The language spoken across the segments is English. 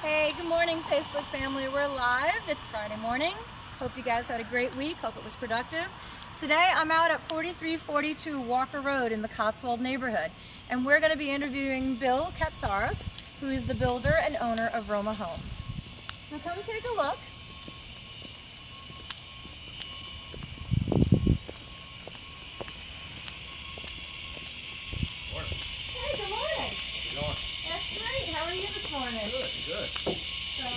Hey, good morning, Facebook family. We're live. It's Friday morning. Hope you guys had a great week. Hope it was productive. Today I'm out at 4342 Walker Road in the Cotswold neighborhood, and we're going to be interviewing Bill Katsaros, who is the builder and owner of Roma Homes. So come take a look. Hey, good morning. How's it going? That's great. How are you this morning? Good. So,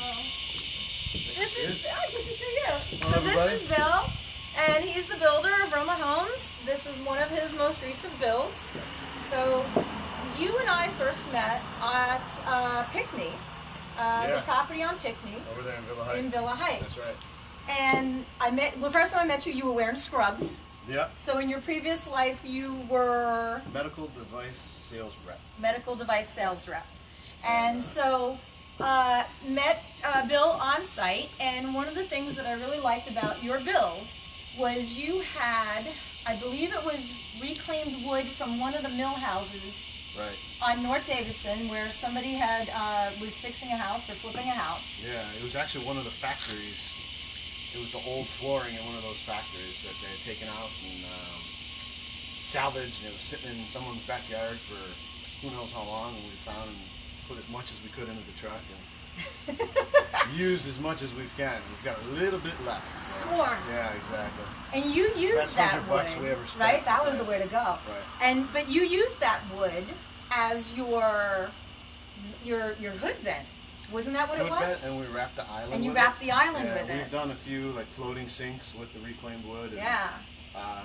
this is, good to see you. Hello, So everybody. this is Bill, and he's the builder of Roma Homes. This is one of his most recent builds. So, you and I first met at Pickney, the property on Pickney. Over there in Villa Heights. In Villa Heights. That's right. And first time I met you, you were wearing scrubs. Yeah. So in your previous life, you were Medical device sales rep. medical device sales rep. And so met Bill on site, and one of the things that I really liked about your build was you had, I believe it was reclaimed wood from one of the mill houses Right. on North Davidson, where somebody had was fixing a house or flipping a house. Yeah, it was actually one of the factories. It was the old flooring in one of those factories that they had taken out and salvaged, and it was sitting in someone's backyard for who knows how long, and we found and put as much as we could into the truck and used as much as we can. We've got a little bit left. Scorn. Yeah, exactly. And you used Best that $100 wood, we ever spent. right? That was Right. the way to go. Right. But you used that wood as your hood vent. Wasn't that what it Hood was? vent, and we wrapped the island And you with wrapped it. the island Yeah, with it. We've done a few like floating sinks with the reclaimed wood. And, Yeah.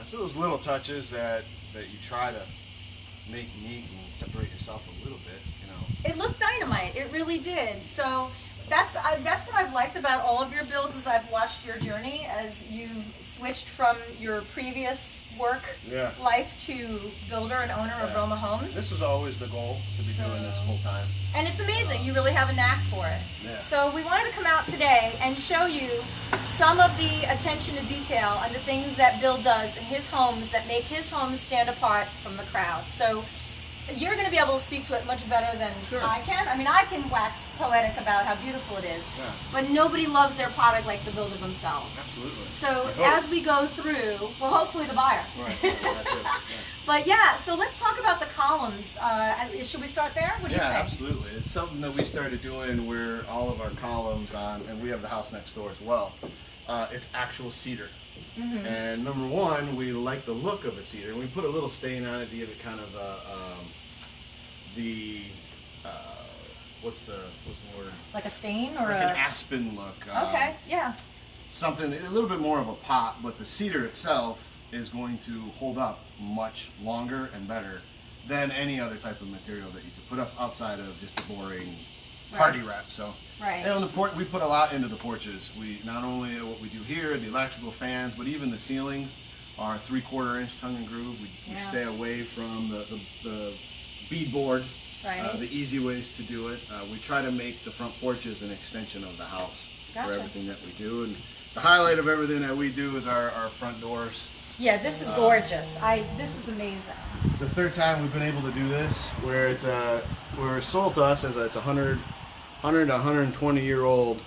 So those little touches that you try to make unique and separate yourself a little bit, you know. It looked dynamite. It really did. So that's what I've liked about all of your builds is I've watched your journey as you've switched from your previous work Yeah. life to builder and owner of Yeah. Roma Homes. This was always the goal, to be doing this full time. And it's amazing. You really have a knack for it. Yeah. So we wanted to come out today and show you some of the attention to detail and the things that Bill does in his homes that make his homes stand apart from the crowd. So you're going to be able to speak to it much better than Sure. I can. I mean, I can wax poetic about how beautiful it is, Yeah. but nobody loves their product like the builder themselves. Absolutely. So I hope. as we go through, well, hopefully the buyer. Right, that's it. Yeah. But yeah, so let's talk about the columns. Should we start there? What do you Yeah, think? absolutely. It's something that we started doing where all of our columns on, and we have the house next door as well, it's actual cedar. Mm-hmm. And number one, we like the look of a cedar. We put a little stain on it to give it kind of what's the word? Like a stain or Like a... an aspen look. Okay, yeah. Something a little bit more of a pop, but the cedar itself is going to hold up much longer and better than any other type of material that you could put up outside of just a boring party wrap. So, Right. and on the we put a lot into the porches. We not only what we do here, the electrical fans, but even the ceilings are 3/4 inch tongue and groove. We Yeah. stay away from the beadboard. Right. The easy ways to do it. We try to make the front porches an extension of the house Gotcha. for everything that we do. And the highlight of everything that we do is our front doors. Yeah, this is gorgeous. This is amazing. It's the third time we've been able to do this, where it's sold to us as it's 100 to 120-year-old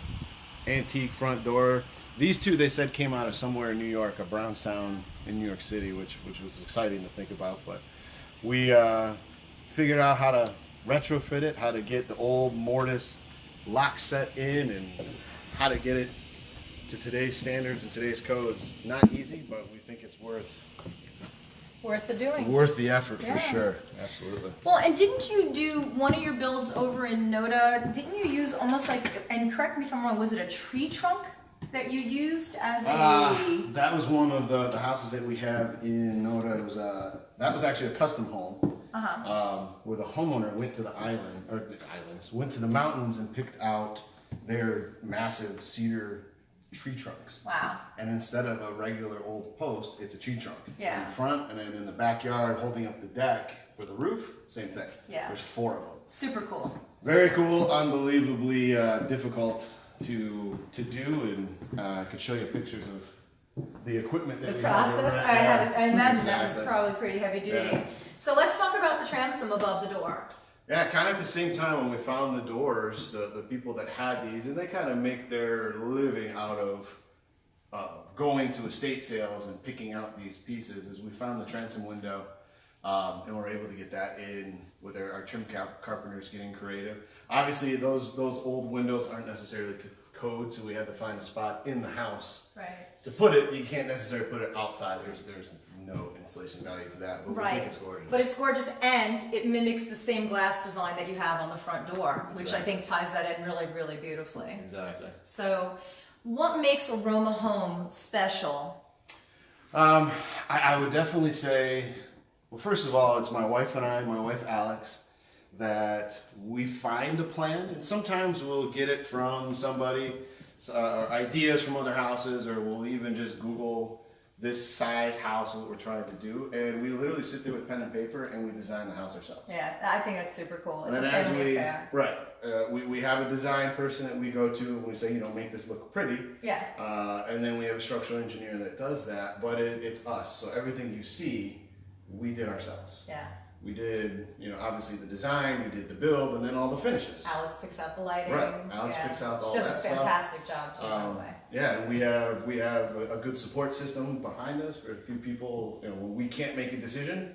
antique front door. These two, they said, came out of somewhere in New York, a Brownstown in New York City, which was exciting to think about. But we figured out how to retrofit it, how to get the old mortise lock set in, and how to get it to today's standards and today's codes. Not easy, but we think it's worth Worth the doing. Worth the effort Yeah. for sure. Absolutely. Well, and didn't you do one of your builds over in Noda? Didn't you use almost like, and correct me if I'm wrong, was it a tree trunk that you used as a... That was one of the houses that we have in Noda. It was that was actually a custom home. Where the homeowner went to the went to the mountains and picked out their massive cedar tree trunks. Wow. And instead of a regular old post, it's a tree trunk. Yeah. In the front, and then in the backyard, holding up the deck for the roof, same thing. Yeah. There's 4 of them. Super cool. Very cool, unbelievably difficult to do, and I could show you pictures of the equipment that The we have process, over I imagine that was Exactly. probably pretty heavy duty. Yeah. So let's talk about the transom above the door. Yeah, kind of at the same time when we found the doors, the people that had these, and they kind of make their living out of going to estate sales and picking out these pieces, is we found the transom window, and we're able to get that in with our trim carpenters getting creative. Obviously, those old windows aren't necessarily to code, so we had to find a spot in the house to put it. You can't necessarily put it outside. There's no insulation value to that, but we think it's gorgeous. But it's gorgeous, and it mimics the same glass design that you have on the front door, which I think ties that in really, really beautifully. Exactly. So, what makes Aroma Home special? I would definitely say, well, first of all, it's my wife and I, my wife Alex, that we find a plan, and sometimes we'll get it from somebody, or ideas from other houses, or we'll even just Google this size house, what we're trying to do, and we literally sit there with pen and paper and we design the house ourselves. Yeah, I think that's super cool. It's and a then family affair. We have a design person that we go to and we say, make this look pretty. Yeah. And then we have a structural engineer that does that, but it's us. So everything you see, we did ourselves. Yeah. We did, obviously the design, we did the build, and then all the finishes. Alex picks out the lighting. Right. Alex picks out all that stuff. She does a fantastic job too, by the way. Yeah, and we have a good support system behind us for a few people. When we can't make a decision,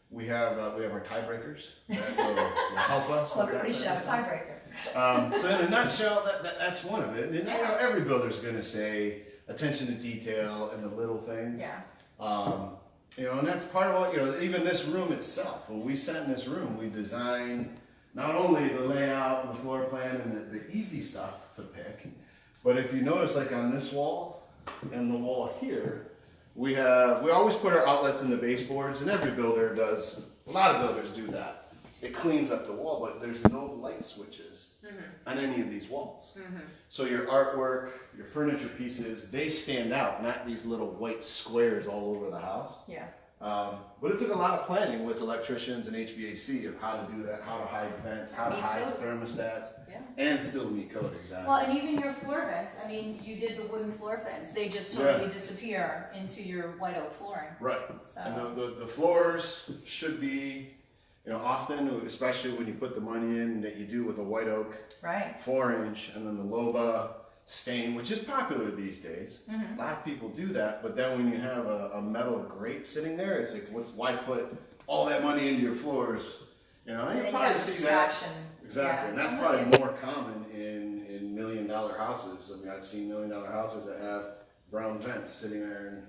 we have our tiebreakers that will help us. Well, everybody should have a tiebreaker. So in a nutshell, that's one of it. And every builder's going to say attention to detail and the little things. Yeah. And that's part of what, even this room itself. When we sat in this room, we designed not only the layout and the floor plan and the easy stuff to pick, but if you notice, like on this wall and the wall here, we always put our outlets in the baseboards, and every builder does, a lot of builders do that. It cleans up the wall, but there's no light switches on any of these walls. So your artwork, your furniture pieces, they stand out, not these little white squares all over the house. Yeah. But it took a lot of planning with electricians and HVAC of how to do that, how to hide vents, how to hide thermostats, and still meet code, exactly. Well, and even your floor vents, I mean, you did the wooden floor vents. They just totally disappear into your white oak flooring. Right. So. And the floors should be, often, especially when you put the money in that you do with a white oak 4-inch, and then the Loba stain, which is popular these days. A lot of people do that, but then when you have a metal grate sitting there, it's like, why put all that money into your floors? And you probably see that. Exactly, and that's probably more common in $1 million houses. I mean, I've seen $1 million houses that have brown vents sitting there, and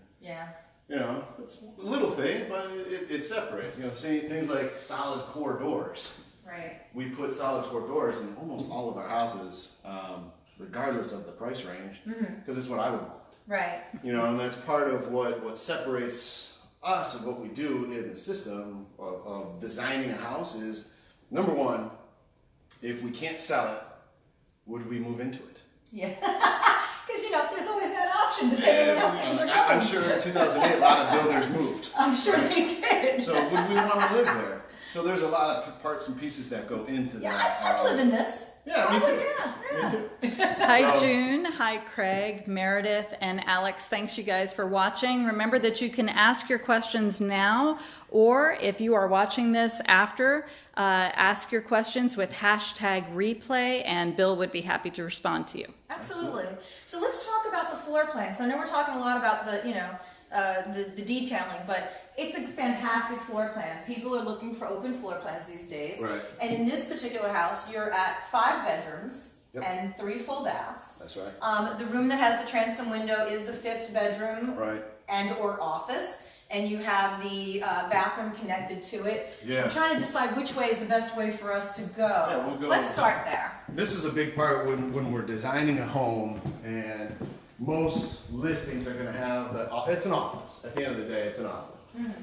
it's a little thing, but it separates. Things like solid core doors. Right. We put solid core doors in almost all of our houses, regardless of the price range, because it's what I would want. Right. And that's part of what separates us of what we do in the system of designing a house is, number one, if we can't sell it, would we move into it? Yeah. Because, there's always that option depending on how things are going. I'm sure in 2008 a lot of builders moved. I'm sure they did. So would we want to live there? So there's a lot of parts and pieces that go into that. Yeah, I'd live in this. Yeah, me too. Yeah. Me too. Hi June, hi Craig, Meredith, and Alex. Thanks you guys for watching. Remember that you can ask your questions now, or if you are watching this after, ask your questions with #replay, and Bill would be happy to respond to you. Absolutely. So let's talk about the floor plans. I know we're talking a lot about the detailing, but it's a fantastic floor plan. People are looking for open floor plans these days. Right. And in this particular house, you're at 5 bedrooms and 3 full baths. That's right. The room that has the transom window is the 5th bedroom and or office. And you have the bathroom connected to it. Yeah. I'm trying to decide which way is the best way for us to go. Yeah, we'll go. Let's start there. This is a big part when we're designing a home, and most listings are going to have it's an office. At the end of the day, it's an office.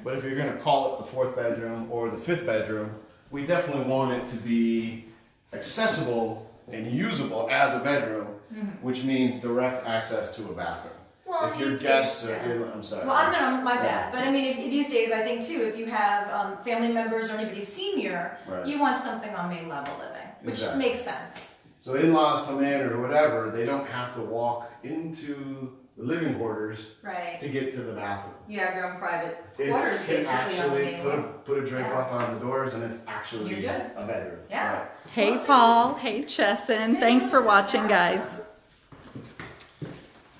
But if you're going to call it the 4th bedroom or the 5th bedroom, we definitely want it to be accessible and usable as a bedroom, which means direct access to a bathroom. Well, if your guests are I'm sorry. Well, no, my bad. But I mean, these days, I think too, if you have family members or anybody senior, you want something on main level living, which makes sense. So in-laws come in or whatever, they don't have to walk into living quarters Right. to get to the bathroom. You have your own private quarters, It's basically, on the actually main level. put a drape up on the doors, and it's actually You're good. a bedroom. Yeah. Right. Hey, Paul. Hey, Chesson. Thanks for watching, guys.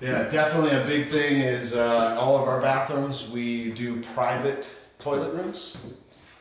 Yeah, definitely a big thing is all of our bathrooms, we do private toilet rooms.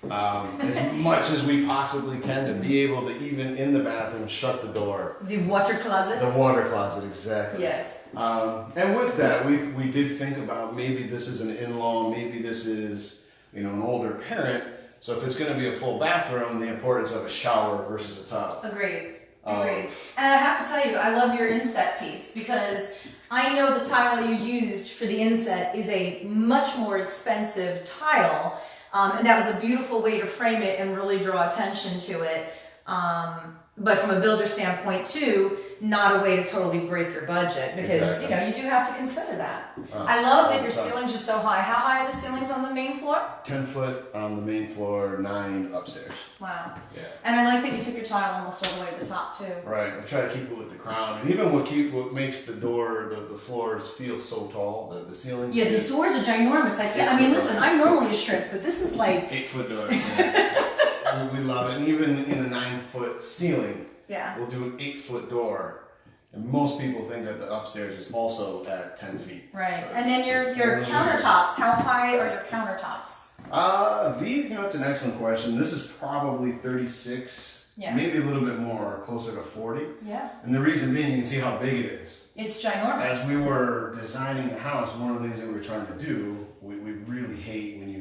As much as we possibly can to be able to, even in the bathroom, shut the door. The water closet. The water closet, exactly. Yes. And with that, we did think about maybe this is an in-law, maybe this is, you know, an older parent. So if it's going to be a full bathroom, the importance of a shower versus a tub. Agreed. Agreed. And I have to tell you, I love your inset piece because I know the tile you used for the inset is a much more expensive tile. And that was a beautiful way to frame it and really draw attention to it. But from a builder standpoint too, not a way to totally break your budget because Exactly. you know you do have to consider that. I love that your ceilings are so high. How high are the ceilings on the main floor? 10 foot on the main floor, 9 upstairs. Wow. Yeah. And I like that you took your tile almost all the way to the top too. Right. I try to keep it with the crown, and even what makes the door, the floors feel so tall, the ceiling. Yeah, these doors are ginormous. I mean, listen, I'm normally a shrimp, but this is like 8-foot doors. Yes. we love it. And even in a 9-foot ceiling, yeah. we'll do an 8-foot door. And most people think that the upstairs is also at 10 feet. Right. But And then your countertops. How high are your countertops? You know, that's an excellent question. This is probably 36, Yeah. maybe a little bit more, closer to 40. Yeah. And the reason being, you can see how big it is. It's ginormous. As we were designing the house, one of the things that we were trying to do, we really hate when you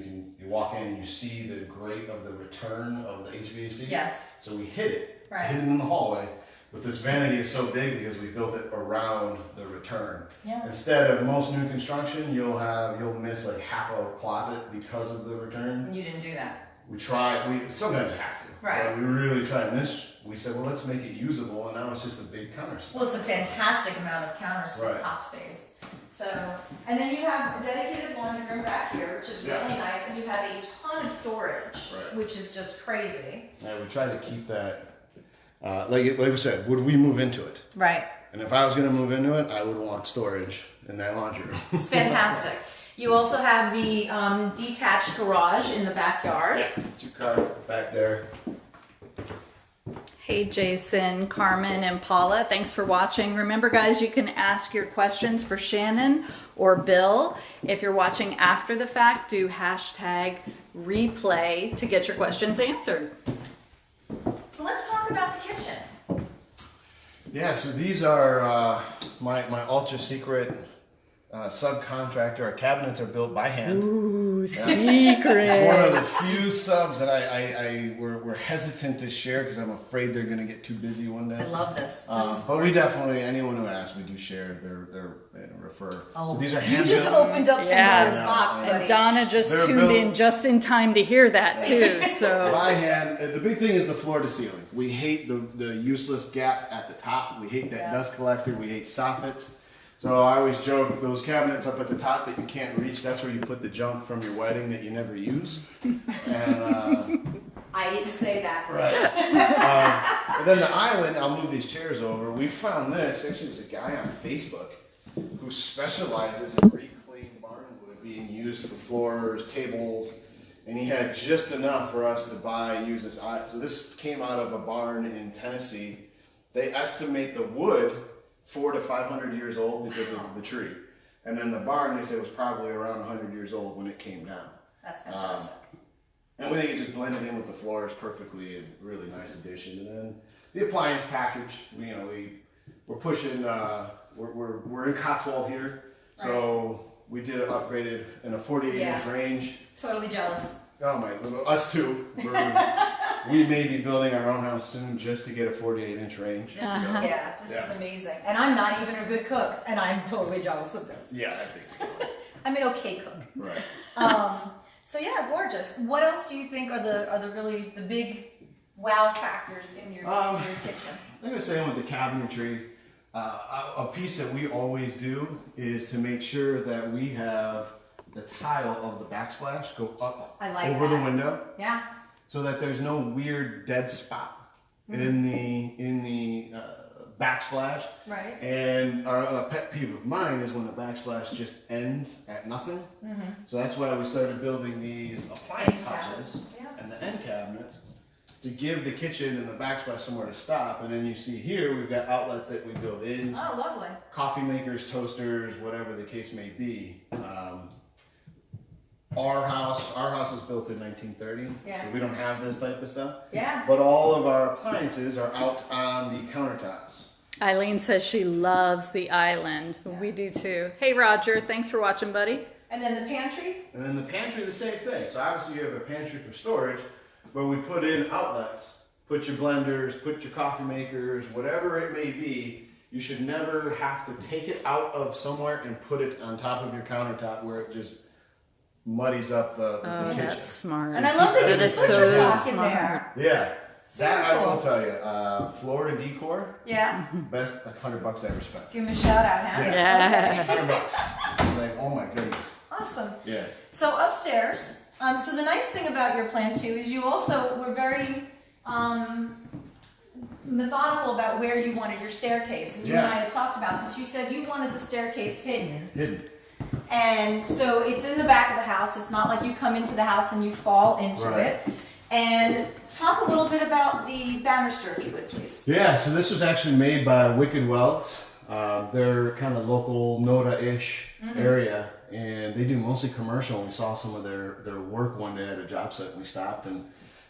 walk in and you see the grate of the return of the HVAC. Yes. So we hid it. Right. It's hidden in the hallway. But this vanity is so big because we built it around the return. Yeah. Instead of most new construction, you'll miss like half a closet because of the return. And you didn't do that. We sometimes have to. Right. But we really tried. And this, we said, well, let's make it usable, and now it's just a big counter space. Well, it's a fantastic amount of counter Right. top space. So, and then you have a dedicated laundry room back here, which is Yeah. really nice, and you have a ton of storage, Right. which is just crazy. Yeah, we try to keep that. Like we said, would we move into it? Right. And if I was going to move into it, I would want storage in that laundry room. It's fantastic. You also have the detached garage in the backyard. Yeah, 2-car back there. Hey, Jason, Carmen, and Paula. Thanks for watching. Remember, guys, you can ask your questions for Shannon or Bill. If you're watching after the fact, do hashtag replay to get your questions answered. So let's talk about the kitchen. Yeah, so these are my ultra secret subcontractor. Our cabinets are built by hand. Ooh, It's secret. one of the few subs that we're hesitant to share because I'm afraid they're going to get too busy one day. I love this. But we definitely, anyone who asks, we do share their refer. Oh, So these are you hand just built. opened up Yeah. Pandora's box, buddy. And Donna just They're tuned built- in just in time to hear that, too. So By hand. The big thing is the floor to ceiling. We hate the useless gap at the top. We hate that Yeah. dust collector. We hate soffits. So I always joke, those cabinets up at the top that you can't reach, that's where you put the junk from your wedding that you never use. And I didn't say that. right. And then the island, I'll move these chairs over. We found this. Actually, there's a guy on Facebook who specializes in reclaimed barn wood being used for floors, tables, and he had just enough for us to buy and use this. So this came out of a barn in Tennessee. They estimate the wood 400 to 500 years old because of the tree, and then the barn they said was probably around 100 years old when it came down. That's fantastic. And we think it just blended in with the floors perfectly, and really nice addition. And then the appliance package, we're pushing. We're in Cotswold here, so we did it upgraded in a 48-inch range. Totally jealous. Oh my, us too. We may be building our own house soon just to get a 48-inch range. This is amazing. And I'm not even a good cook, and I'm totally jealous of this. Yeah, I think so. I'm an okay cook. Right. So yeah, gorgeous. What else do you think are the really the big wow factors in your kitchen? I'm gonna say with the cabinetry, a piece that we always do is to make sure that we have the tile of the backsplash go up over the window. Yeah. So that there's no weird dead spot in the backsplash. Right. And a pet peeve of mine is when the backsplash just ends at nothing. So that's why we started building these appliance End houses cabinets, yeah. and the end cabinets to give the kitchen and the backsplash somewhere to stop. And then you see here, we've got outlets that we build in. Oh, lovely. Coffee makers, toasters, whatever the case may be. Our house is built in 1930, Yeah. so we don't have this type of stuff. Yeah. But all of our appliances are out on the countertops. Eileen says she loves the island. We do too. Hey, Roger, thanks for watching, buddy. And then the pantry? And then the pantry, the same thing. So obviously you have a pantry for storage, where we put in outlets. Put your blenders, put your coffee makers, whatever it may be. You should never have to take it out of somewhere and put it on top of your countertop where it just muddies up the kitchen. That's smart. And I love that you That just is put your so clock in there. Yeah. That I will cool. tell you. Floor and decor, Yeah. best $100 I ever spent. Give him a shout out, huh? Yeah. $100. I'm like, oh my goodness. Awesome. Yeah. So upstairs, so the nice thing about your plan too is you also were very methodical about where you wanted your staircase. And you and I had talked about this. You said you wanted the staircase hidden. Hidden. And so it's in the back of the house. It's not like you come into the house and you fall into Right. it. And talk a little bit about the banister, if you would, please. Yeah, so this was actually made by Wicked Welds. They're kind of local Noda-ish area, and they do mostly commercial. And we saw some of their work one day at a job site, and we stopped, and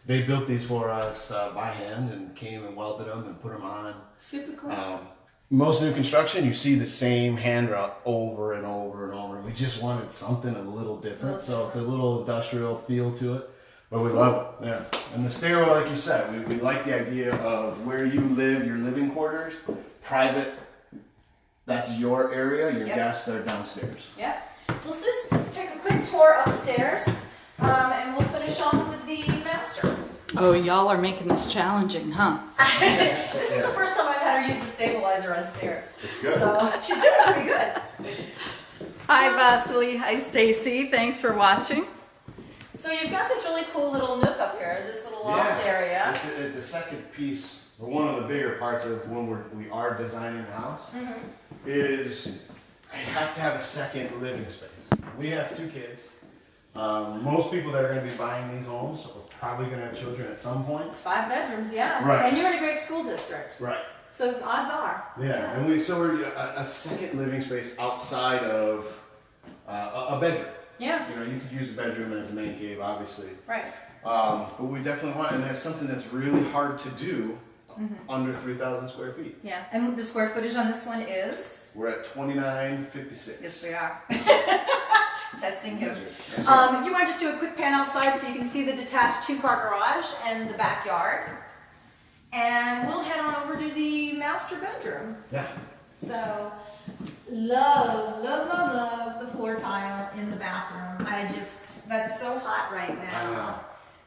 they built these for us by hand and came and welded them and put them on. Super cool. Most new construction, you see the same handrail over and over and over. We just wanted something a little different, so it's a little industrial feel to it. But we love it, yeah. And the stairwell, like you said, we like the idea of where you live, your living quarters, private, that's your area, your Yep. guests are downstairs. Yeah. Let's just take a quick tour upstairs, and we'll finish off with the master. Oh, y'all are making this challenging, huh? This is the first time I've had her use the stabilizer on stairs. It's good. So she's doing pretty good. Hi, Vasily. Hi, Stacy. Thanks for watching. So you've got this really cool little nook up here, this little loft area. It's the second piece, or one of the bigger parts of when we are designing the house, is I have to have a second living space. We have 2 kids. Most people that are going to be buying these homes are probably going to have children at some point. 5 bedrooms, yeah. Right. And you're in a great school district. Right. So odds are. Yeah, and we're a second living space outside of a bedroom. Yeah. You know, you could use a bedroom as a man cave, obviously. Right. But we definitely want, and that's something that's really hard to do under 3,000 square feet. Yeah. And the square footage on this one is? We're at 2956. Yes, we are. Testing him. That's right. If you want to just do a quick pan outside so you can see the detached 2-car garage and the backyard. And we'll head on over to the master bedroom. Yeah. So, love the floor tile in the bathroom. That's so hot right now.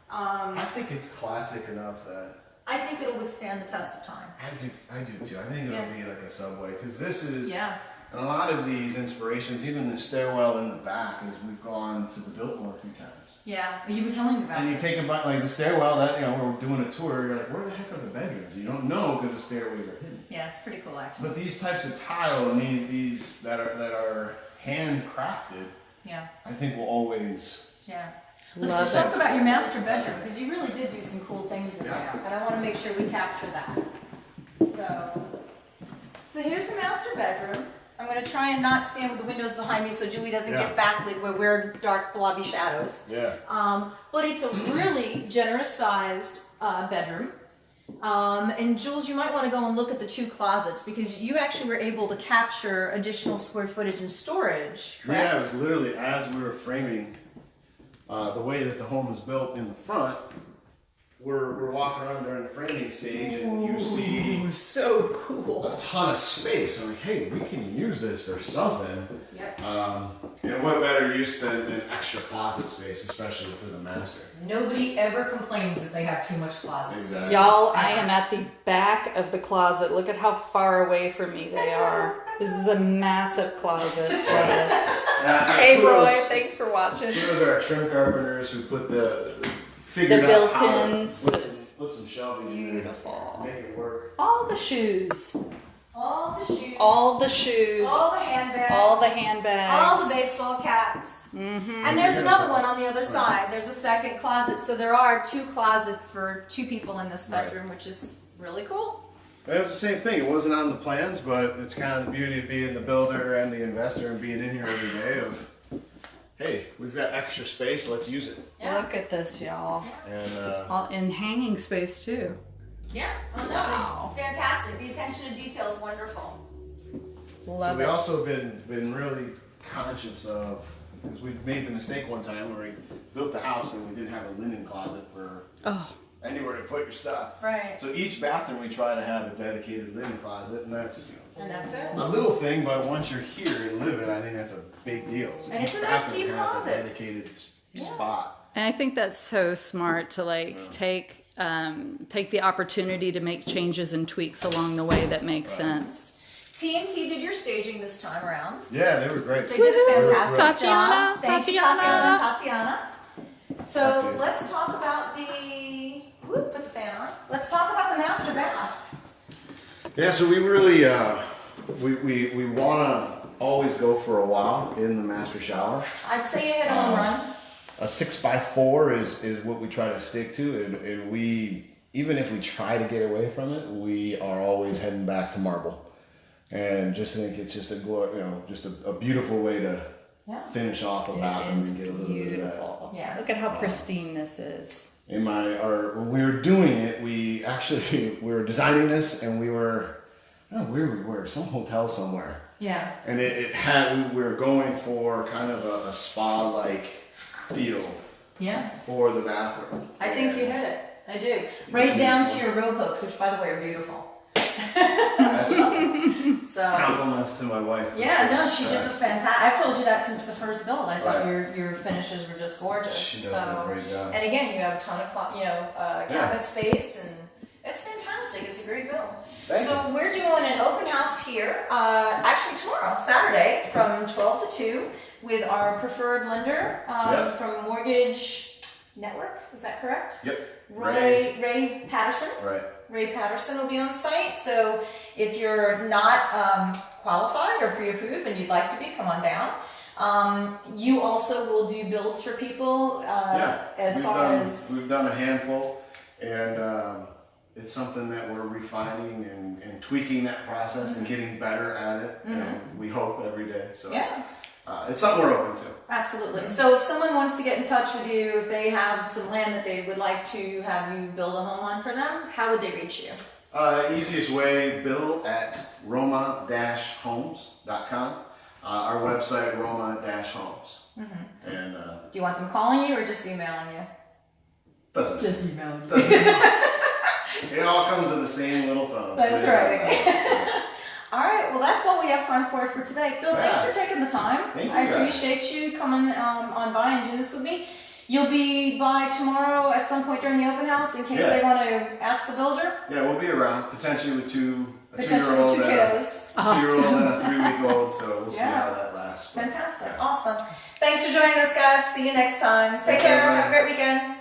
I think it's classic enough that I think it'll withstand the test of time. I do too. I think it'll be like a subway, because this is, Yeah. and a lot of these inspirations, even the stairwell in the back, is we've gone to the Biltmore a few times. Yeah. You were telling me about And you this. take about like the stairwell, that, you know, we're doing a tour, you're like, where the heck are the bedrooms? You don't know because the stairways are hidden. Yeah, it's pretty cool actually. But these types of tile and these that are handcrafted, Yeah. I think will always. Yeah. Love Let's talk it. about your master bedroom, because you really did do some cool things in Yeah. there, and I want to make sure we capture that. So here's the master bedroom. I'm going to try and not stand with the windows behind me so Julie doesn't get backlit where we're dark blobby shadows. Yeah. But it's a really generous sized bedroom. And Jules, you might want to go and look at the 2 closets, because you actually were able to capture additional square footage and storage, correct? Yeah, it was literally as we were framing the way that the home is built in the front. We're walking around during the framing stage, and you see So cool. a ton of space. I'm like, hey, we can use this for something. Yep. And what better use than extra closet space, especially for the master. Nobody ever complains that they have too much closet space. Exactly. Y'all, I am at the back of the closet. Look at how far away from me they are. This is a massive closet. Hey, Roy, thanks for watching. Those are our trim carpenters who put figured The out how to built-ins. put some shelving in there. Beautiful. Make it work. All the shoes. all the shoes, All the shoes, all the handbags, all the handbags, all the baseball caps. And there's another one on the other side. There's a second closet. So there are 2 closets for 2 people in this bedroom, which is really cool. It was the same thing. It wasn't on the plans, but it's kind of the beauty of being the builder and the investor and being in here every day of, hey, we've got extra space, let's use it. Yeah. Look at this, y'all. And In hanging space too. Yeah. Oh, no. Wow. Fantastic. The attention to detail is wonderful. Love we it. also been really conscious of, because we made the mistake one time where we built the house and we didn't have a linen closet for anywhere to put your stuff. Right. So each bathroom we try to have a dedicated linen closet, and that's And that's it. a little thing, but once you're here and live it, I think that's a big deal. So And it's each a nice bathroom deep has closet. a dedicated spot. And I think that's so smart to like take the opportunity to make changes and tweaks along the way that make sense. TNT did your staging this time around. Yeah, they were great. They did a fantastic Tatiana, job. Thank you, Tatiana. Tatiana. So let's talk about put the fan on. Let's talk about the master bath. Yeah, so we really we want to always go for a while in the master shower. I'd say you hit a home run. A 6x4 is what we try to stick to, and we, even if we try to get away from it, we are always heading back to marble, and just think it's just a beautiful way to finish off a bathroom and get a little bit of that. Yeah. Look at how pristine this is. When we were doing it, we were designing this, and we were, I don't know where we were, some hotel somewhere. Yeah. And we were going for kind of a spa-like feel for the bathroom. I think you hit it. I do. Right down to your robe hooks, which by the way are beautiful. That's So compliments to my wife. yeah, no, she does a fantastic. I've told you that since the first build. I thought Right. your finishes were just gorgeous. She does a great job. And again, you have a ton of cabinet space, and it's fantastic. It's a great build. Thank So we're doing an open house here, actually tomorrow, Saturday, from 12 to 2, with our preferred lender from Mortgage Network. Is that correct? Yep. Ray Patterson. Right. Ray Patterson will be on site. So if you're not qualified or pre-approved and you'd like to be, come on down. You also will do builds for people We've done a handful, and it's something that we're refining and tweaking that process and getting better at it. And we hope every day. So it's something we're open to. Absolutely. So if someone wants to get in touch with you, if they have some land that they would like to have you build a home on for them, how would they reach you? Easiest way, Bill at roma-homes.com. Our website, roma-homes. And Do you want them calling you or just emailing you? doesn't Just emailing you. it all comes with the same little phone. That's right. All right, well, that's all we have time for today. Bill, thanks for taking the time. Thank you, I guys. appreciate you coming on by and doing this with me. You'll be by tomorrow at some point during the open house in case they want to ask the builder. Yeah, we'll be around, potentially with a Potentially two-year-old two kiddos. and a 2-year-old and a 3-week-old, so we'll see how that lasts. Fantastic. Awesome. Thanks for joining us, guys. See you next time. Take care. Have a great weekend.